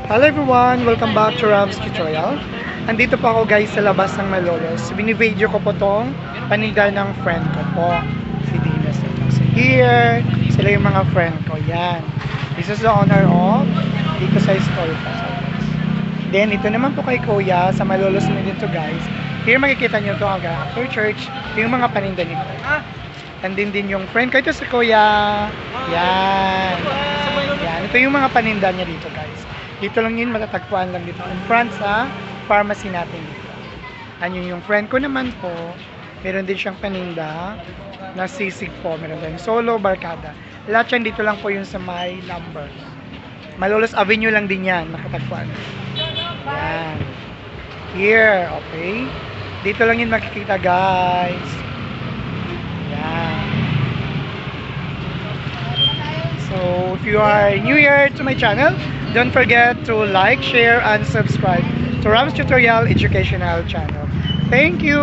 Hello everyone! Welcome back to Ram's Tutorial. Andito pa ako guys sa labas ng Malolos. Binivideo ko po tong paninda ng friend ko po. Si Dinas. So here, sila yung mga friend ko. Yan. This is the owner of dito sa store po. Then ito naman po kay Kuya sa Malolos na dito guys. Here makikita nyo to after church. Yung mga paninda nito. Andin din yung friend ko. Ito si Kuya. Yan. Yan. Ito yung mga paninda niya dito guys. Dito lang yun, matatagpuan lang dito. In front sa pharmacy natin dito. Ayun yung friend ko naman po. Meron din siyang paninda na sisig po. Meron din solo, barkada. Lahat yan dito lang po yung sa may number. Malolos Avenue lang din yan, makatagpuan. Yan. Here, okay. Dito lang yun makikita guys. Yan. So, if you are new here to my channel, don't forget to like, share, and subscribe to Ram's Tutorial Educational Channel. Thank you!